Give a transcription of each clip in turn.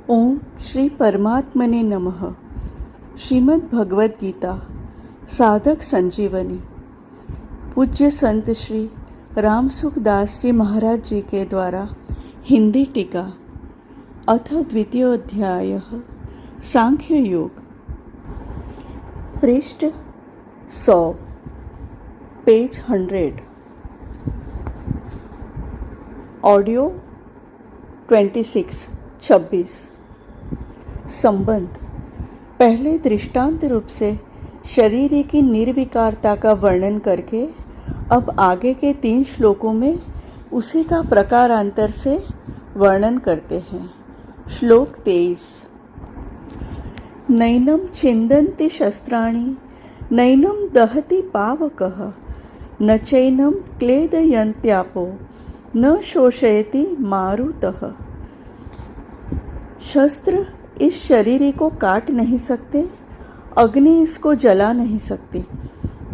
ओम श्री परमात्मने नमः। श्रीमद् भगवद गीता साधक संजीवनी। पूज्य संत श्री रामसुखदास जी महाराज जी के द्वारा हिंदी टीका। अथ द्वितीयोऽध्यायः सांख्य योग। पृष्ठ 100 पेज 100। ऑडियो 26। संबंध। पहले दृष्टांत रूप से शरीर की निर्विकारता का वर्णन करके अब आगे के 3 श्लोकों में उसी का प्रकारांतर से वर्णन करते हैं। श्लोक 23। नैनं छिन्दन्ति शस्त्राणि नैनं दहति पावकः न चैनं क्लेदयन्त्यापो न शोषयति मारुतः। शस्त्र इस शरीर को काट नहीं सकते, अग्नि इसको जला नहीं सकती,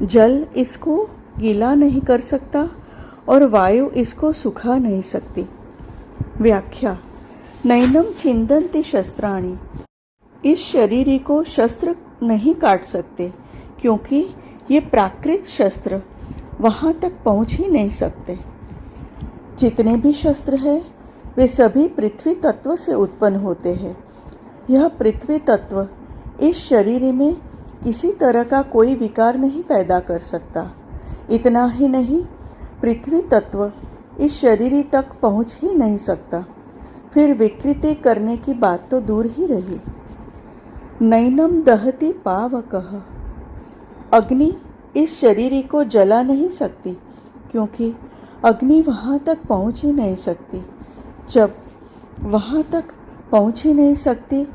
जल इसको गीला नहीं कर सकता और वायु इसको सुखा नहीं सकती। व्याख्या। नैनं छिन्दन्ति शस्त्राणि। इस शरीर को शस्त्र नहीं काट सकते क्योंकि ये प्राकृत शस्त्र वहाँ तक पहुँच ही नहीं सकते। जितने भी शस्त्र हैं वे सभी पृथ्वी तत्व से उत्पन्न होते हैं। यह पृथ्वी तत्व इस शरीर में किसी तरह का कोई विकार नहीं पैदा कर सकता। इतना ही नहीं, पृथ्वी तत्व इस शरीर तक पहुंच ही नहीं सकता, फिर विकृति करने की बात तो दूर ही रही। नैनं दहति पावकः। अग्नि इस शरीर को जला नहीं सकती क्योंकि अग्नि वहाँ तक पहुँच ही नहीं सकती। जब वहाँ तक पहुँच ही नहीं सकती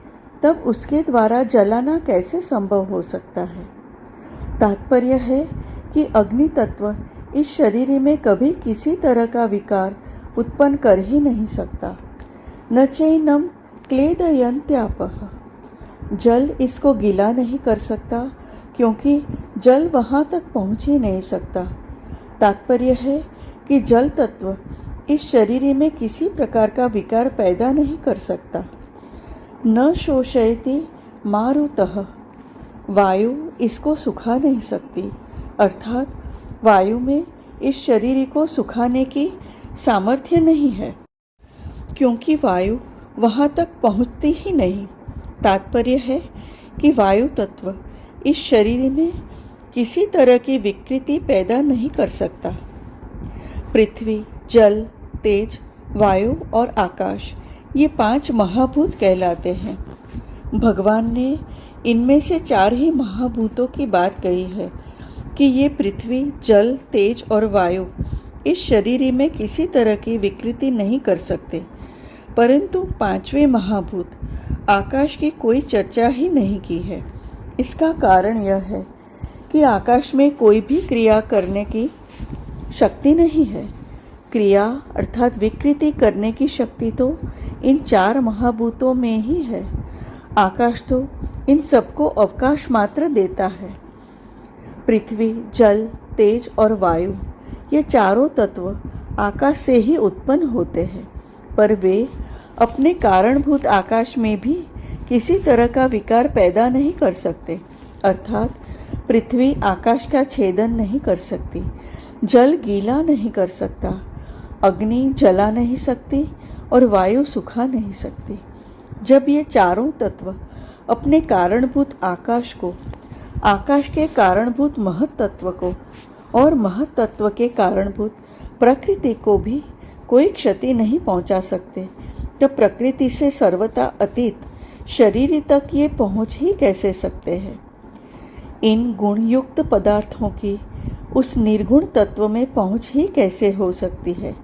तब उसके द्वारा जलाना कैसे संभव हो सकता है। तात्पर्य है कि अग्नि तत्व इस शरीर में कभी किसी तरह का विकार उत्पन्न कर ही नहीं सकता। न चैनं क्लेदयन्त्यापः। जल इसको गीला नहीं कर सकता क्योंकि जल वहाँ तक पहुँच ही नहीं सकता। तात्पर्य है कि जल तत्व इस शरीर में किसी प्रकार का विकार पैदा नहीं कर सकता। न शोषयति मारुतः। वायु इसको सुखा नहीं सकती, अर्थात वायु में इस शरीर को सुखाने की सामर्थ्य नहीं है क्योंकि वायु वहाँ तक पहुँचती ही नहीं। तात्पर्य है कि वायु तत्व इस शरीर में किसी तरह की विकृति पैदा नहीं कर सकता। पृथ्वी, जल, तेज, वायु और आकाश ये 5 महाभूत कहलाते हैं। भगवान ने इनमें से 4 ही महाभूतों की बात कही है कि ये पृथ्वी, जल, तेज और वायु इस शरीर में किसी तरह की विकृति नहीं कर सकते, परंतु 5वें महाभूत आकाश की कोई चर्चा ही नहीं की है। इसका कारण यह है कि आकाश में कोई भी क्रिया करने की शक्ति नहीं है। क्रिया अर्थात विकृति करने की शक्ति तो इन 4 महाभूतों में ही है। आकाश तो इन सबको अवकाश मात्र देता है। पृथ्वी, जल, तेज और वायु ये चारों तत्व आकाश से ही उत्पन्न होते हैं, पर वे अपने कारणभूत आकाश में भी किसी तरह का विकार पैदा नहीं कर सकते। अर्थात पृथ्वी आकाश का छेदन नहीं कर सकती, जल गीला नहीं कर सकता, अग्नि जला नहीं सकती और वायु सुखा नहीं सकती। जब ये चारों तत्व अपने कारणभूत आकाश को, आकाश के कारणभूत महत तत्व को और महत तत्व के कारणभूत प्रकृति को भी कोई क्षति नहीं पहुंचा सकते, तब प्रकृति से सर्वथा अतीत शरीर तक ये पहुंच ही कैसे सकते हैं। इन गुणयुक्त पदार्थों की उस निर्गुण तत्व में पहुंच ही कैसे हो सकती है?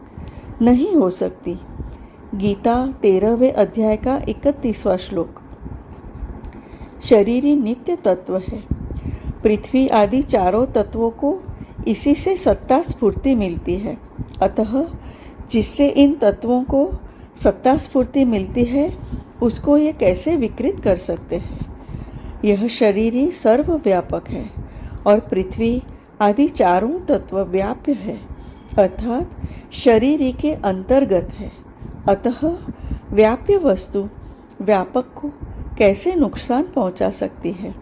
नहीं हो सकती। गीता 13वें अध्याय का 31वां श्लोक। शरीरी नित्य तत्व है। पृथ्वी आदि चारों तत्वों को इसी से सत्ता स्फूर्ति मिलती है। अतः जिससे इन तत्वों को सत्ता स्फूर्ति मिलती है उसको ये कैसे विकृत कर सकते हैं। यह शरीरी सर्वव्यापक है और पृथ्वी आदि चारों तत्व व्याप्य है, अर्थात शरीर के अंतर्गत है। अतः व्याप्य वस्तु व्यापक को कैसे नुकसान पहुंचा सकती है?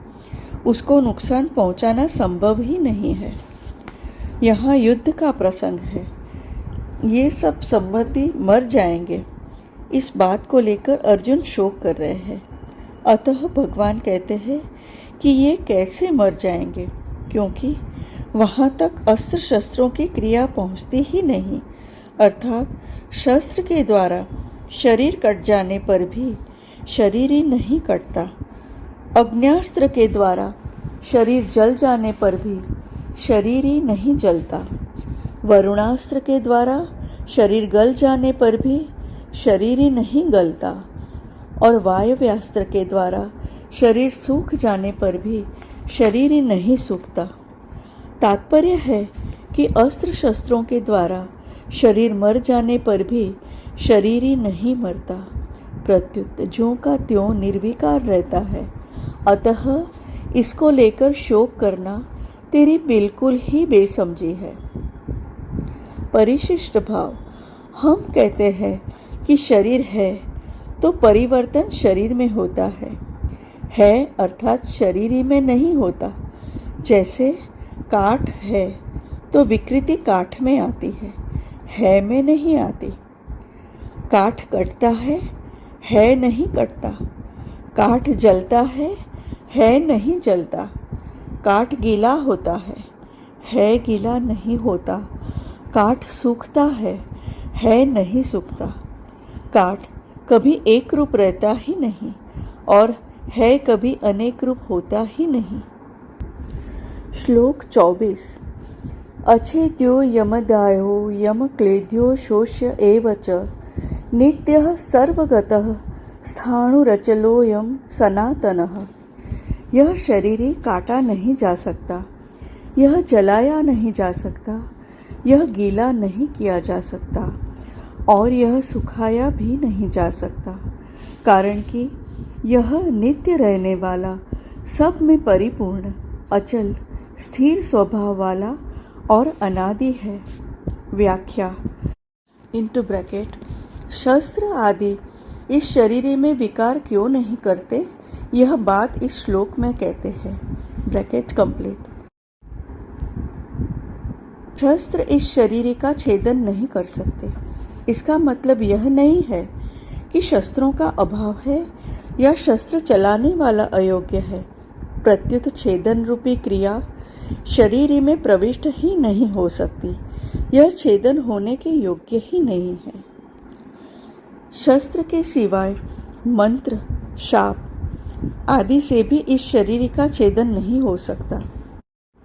उसको नुकसान पहुंचाना संभव ही नहीं है। यहाँ युद्ध का प्रसंग है। ये सब संबंधी मर जाएंगे, इस बात को लेकर अर्जुन शोक कर रहे हैं। अतः भगवान कहते हैं कि ये कैसे मर जाएंगे, क्योंकि वहाँ तक अस्त्र शस्त्रों की क्रिया पहुँचती ही नहीं, अर्थात शस्त्र के द्वारा शरीर कट जाने पर भी शरीर ही नहीं कटता। अग्न्यास्त्र के द्वारा शरीर जल जाने पर भी शरीर ही नहीं जलता। वरुणास्त्र के द्वारा शरीर गल जाने पर भी शरीर ही नहीं गलता। और वायव्यास्त्र के द्वारा शरीर सूख जाने पर भी शरीर ही नहीं सूखता। तात्पर्य है कि अस्त्र शस्त्रों के द्वारा शरीर मर जाने पर भी शरीर ही नहीं मरता, प्रत्युत ज्यों का त्यों निर्विकार रहता है। अतः इसको लेकर शोक करना तेरी बिल्कुल ही बेसमझी है। परिशिष्ट भाव, हम कहते हैं कि शरीर है तो परिवर्तन शरीर में होता है अर्थात शरीर ही में नहीं होता। जैसे काठ है तो विकृति काठ में आती है में नहीं आती। काठ कटता है नहीं कटता। काठ जलता है नहीं जलता। काठ गीला होता है गीला नहीं होता। काठ सूखता है नहीं सूखता। काठ कभी एक रूप रहता ही नहीं और है कभी अनेक रूप होता ही नहीं। श्लोक 24। अच्छेद्यो यमदायो यमक्लेद्यो शोष्य एव च नित्यः सर्वगतः स्थाणुरचलोऽयं सनातनः। यह शरीर ही काटा नहीं जा सकता, यह जलाया नहीं जा सकता, यह गीला नहीं किया जा सकता और यह सुखाया भी नहीं जा सकता, कारण कि यह नित्य रहने वाला, सब में परिपूर्ण, अचल, स्थिर स्वभाव वाला और अनादि है। व्याख्या इंटू ब्रैकेट, शस्त्र आदि इस शरीर में विकार क्यों नहीं करते, यह बात इस श्लोक में कहते हैं। Bracket complete. शस्त्र इस शरीर का छेदन नहीं कर सकते। इसका मतलब यह नहीं है कि शस्त्रों का अभाव है या शस्त्र चलाने वाला अयोग्य है। प्रत्युत छेदन रूपी क्रिया शरीर में प्रविष्ट ही नहीं हो सकती, यह छेदन होने के योग्य ही नहीं है। शस्त्र के सिवाय मंत्र, शाप आदि से भी इस शरीर का छेदन नहीं हो सकता।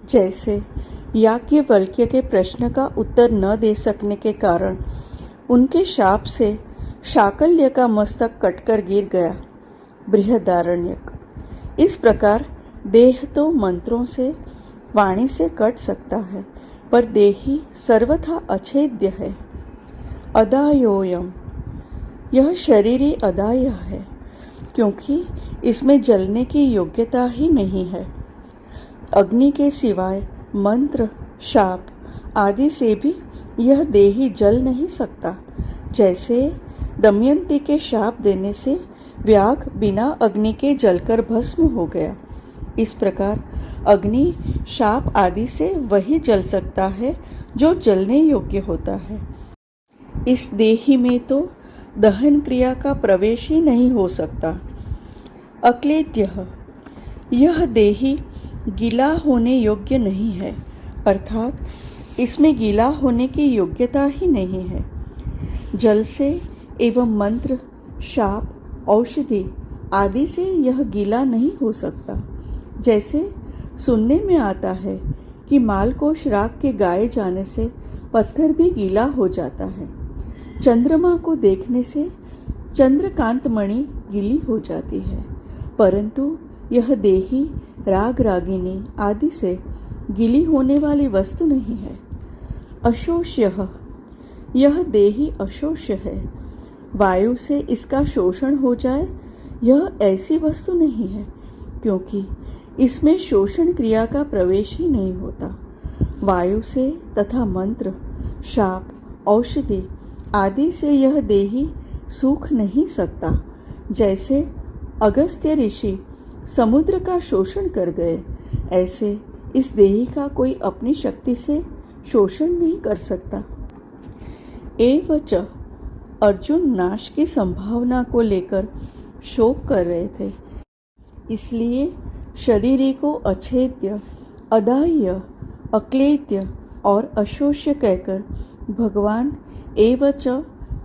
जैसे याज्ञवल्क्य के प्रश्न का उत्तर न दे सकने के कारण उनके शाप से शाकल्य का मस्तक कटकर गिर गया। बृहदारण्यक। इस प्रकार देह तो मंत्रों से, वाणी से कट सकता है, पर देही सर्वथा अछेद्य है। अदायोयम, यह शरीर ही अदाय है, क्योंकि इसमें जलने की योग्यता ही नहीं है। अग्नि के सिवाय मंत्र, शाप आदि से भी यह देही जल नहीं सकता। जैसे दमयंती के शाप देने से व्याघ बिना अग्नि के जलकर भस्म हो गया, इस प्रकार अग्नि शाप आदि से वही जल सकता है जो जलने योग्य होता है। इस देही में तो दहन क्रिया का प्रवेश ही नहीं हो सकता। अक्लेद्यः, यह देही गीला होने योग्य नहीं है, अर्थात इसमें गीला होने की योग्यता ही नहीं है। जल से एवं मंत्र, शाप, औषधि आदि से यह गीला नहीं हो सकता। जैसे सुनने में आता है कि माल को श्राप के गाए जाने से पत्थर भी गीला हो जाता है। चंद्रमा को देखने से चंद्रकांत मणि गीली हो जाती है, परंतु यह देही राग रागिनी आदि से गीली होने वाली वस्तु नहीं है। अशोष्यः, यह देही अशोष्य है। वायु से इसका शोषण हो जाए, यह ऐसी वस्तु नहीं है, क्योंकि इसमें शोषण क्रिया का प्रवेश ही नहीं होता। वायु से तथा मंत्र, शाप, औषधि आदि से यह देही सूख नहीं सकता, जैसे अगस्त्य ऋषि समुद्र का शोषण कर गए, ऐसे इस देही का कोई अपनी शक्ति से शोषण नहीं कर सकता। एवच अर्जुन नाश की संभावना को लेकर शोक कर रहे थे, इसलिए शरीरी को अछेद्य, अदाह्य, अक्लेद्य और अशोष्य कहकर भगवान एवच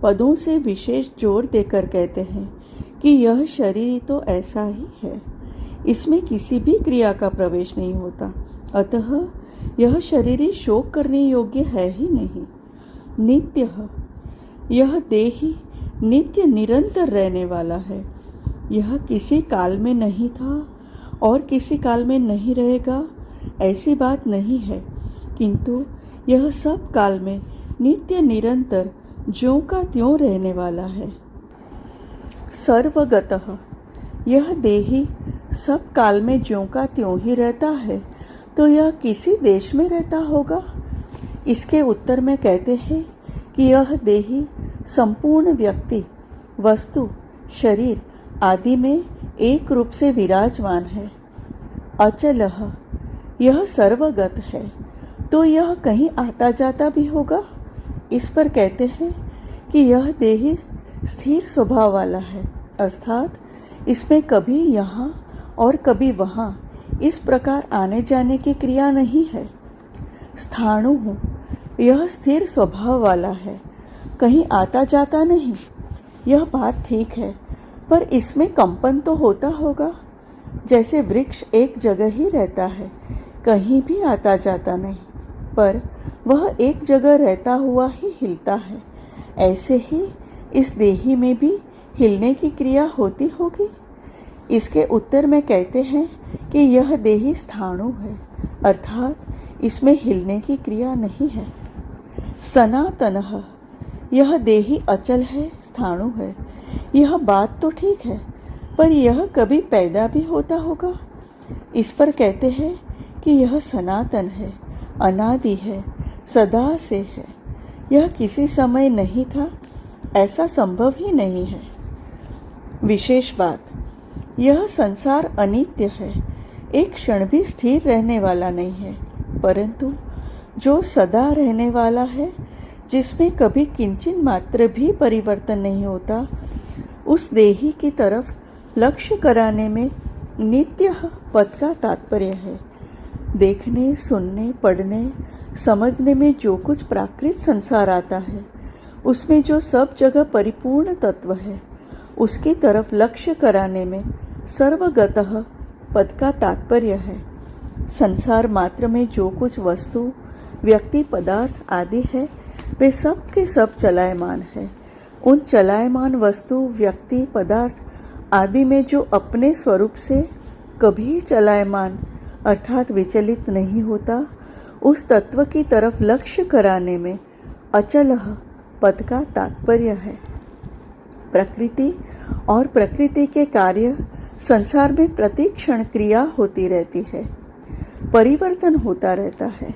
पदों से विशेष जोर देकर कहते हैं कि यह शरीर तो ऐसा ही है, इसमें किसी भी क्रिया का प्रवेश नहीं होता, अतः यह शरीर शोक करने योग्य है ही नहीं। नित्य, यह देही नित्य निरंतर रहने वाला है। यह किसी काल में नहीं था और किसी काल में नहीं रहेगा, ऐसी बात नहीं है, किंतु यह सब काल में नित्य निरंतर ज्यों का त्यों रहने वाला है। सर्वगतः, यह देही सब काल में ज्यों का त्यों ही रहता है, तो यह किसी देश में रहता होगा? इसके उत्तर में कहते हैं कि यह देही संपूर्ण व्यक्ति, वस्तु, शरीर आदि में एक रूप से विराजमान है। अचलः, यह सर्वगत है, तो यह कहीं आता जाता भी होगा? इस पर कहते हैं कि यह देही स्थिर स्वभाव वाला है, अर्थात इसमें कभी यहाँ और कभी वहाँ इस प्रकार आने जाने की क्रिया नहीं है। स्थाणु हूँ, यह स्थिर स्वभाव वाला है, कहीं आता जाता नहीं। यह बात ठीक है, पर इसमें कंपन तो होता होगा। जैसे वृक्ष एक जगह ही रहता है, कहीं भी आता जाता नहीं, पर वह एक जगह रहता हुआ ही हिलता है, ऐसे ही इस देही में भी हिलने की क्रिया होती होगी। इसके उत्तर में कहते हैं कि यह देही स्थाणु है, अर्थात इसमें हिलने की क्रिया नहीं है। सनातनः, यह देही अचल है, स्थाणु है। यह बात तो ठीक है, पर यह कभी पैदा भी होता होगा? इस पर कहते हैं कि यह सनातन है, अनादि है, सदा से है। यह किसी समय नहीं था, ऐसा संभव ही नहीं है। विशेष बात, यह संसार अनित्य है, एक क्षण भी स्थिर रहने वाला नहीं है, परंतु जो सदा रहने वाला है, जिसमें कभी किंचित मात्र भी परिवर्तन नहीं होता, उस देही की तरफ लक्ष्य कराने में नित्य पद का तात्पर्य है। देखने, सुनने, पढ़ने, समझने में जो कुछ प्राकृत संसार आता है, उसमें जो सब जगह परिपूर्ण तत्व है, उसकी तरफ लक्ष्य कराने में सर्वगतः पद का तात्पर्य है। संसार मात्र में जो कुछ वस्तु, व्यक्ति, पदार्थ आदि है, वे सब के सब चलायमान है। उन चलायमान वस्तु, व्यक्ति, पदार्थ आदि में जो अपने स्वरूप से कभी चलायमान अर्थात विचलित नहीं होता, उस तत्व की तरफ लक्ष्य कराने में अचलः पद का तात्पर्य है। प्रकृति और प्रकृति के कार्य संसार में प्रति क्षण क्रिया होती रहती है, परिवर्तन होता रहता है।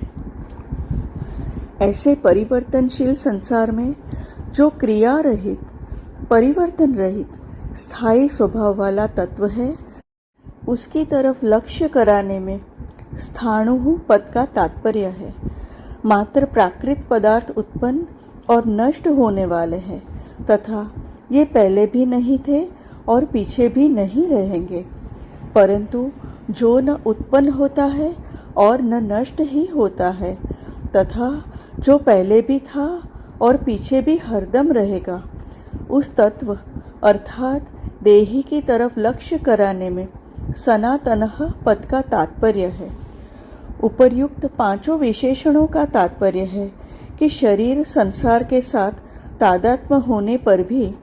ऐसे परिवर्तनशील संसार में जो क्रिया रहित, परिवर्तन रहित, स्थायी स्वभाव वाला तत्व है, उसकी तरफ लक्ष्य कराने में स्थाणु पद का तात्पर्य है। मात्र प्राकृत पदार्थ उत्पन्न और नष्ट होने वाले हैं, तथा ये पहले भी नहीं थे और पीछे भी नहीं रहेंगे, परंतु जो न उत्पन्न होता है और न नष्ट ही होता है, तथा जो पहले भी था और पीछे भी हरदम रहेगा, उस तत्व अर्थात देही की तरफ लक्ष्य कराने में सनातनः पद का तात्पर्य है। उपर्युक्त पांचों विशेषणों का तात्पर्य है कि शरीर संसार के साथ तादात्म्य होने पर भी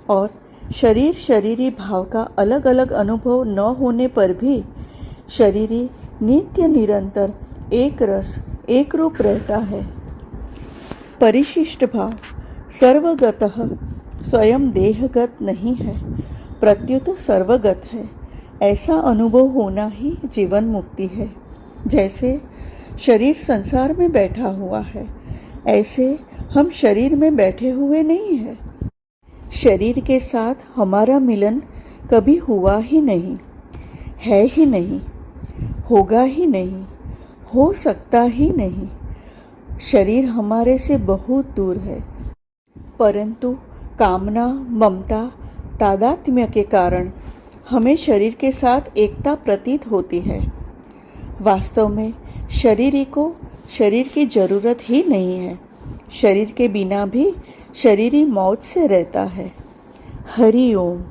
और शरीर शरीरी भाव का अलग अलग अनुभव न होने पर भी शरीरी नित्य निरंतर एक रस, एक रूप रहता है। परिशिष्ट भाव सर्वगतः स्वयं देहगत नहीं है, प्रत्युत सर्वगत है। ऐसा अनुभव होना ही जीवन मुक्ति है। जैसे शरीर संसार में बैठा हुआ है, ऐसे हम शरीर में बैठे हुए नहीं हैं। शरीर के साथ हमारा मिलन कभी हुआ ही नहीं, है ही नहीं, होगा ही नहीं, हो सकता ही नहीं। शरीर हमारे से बहुत दूर है, परंतु कामना, ममता, तादात्म्य के कारण हमें शरीर के साथ एकता प्रतीत होती है। वास्तव में शरीर को शरीर की जरूरत ही नहीं है। शरीर के बिना भी शरीरी मौज से रहता है। हरि ओम।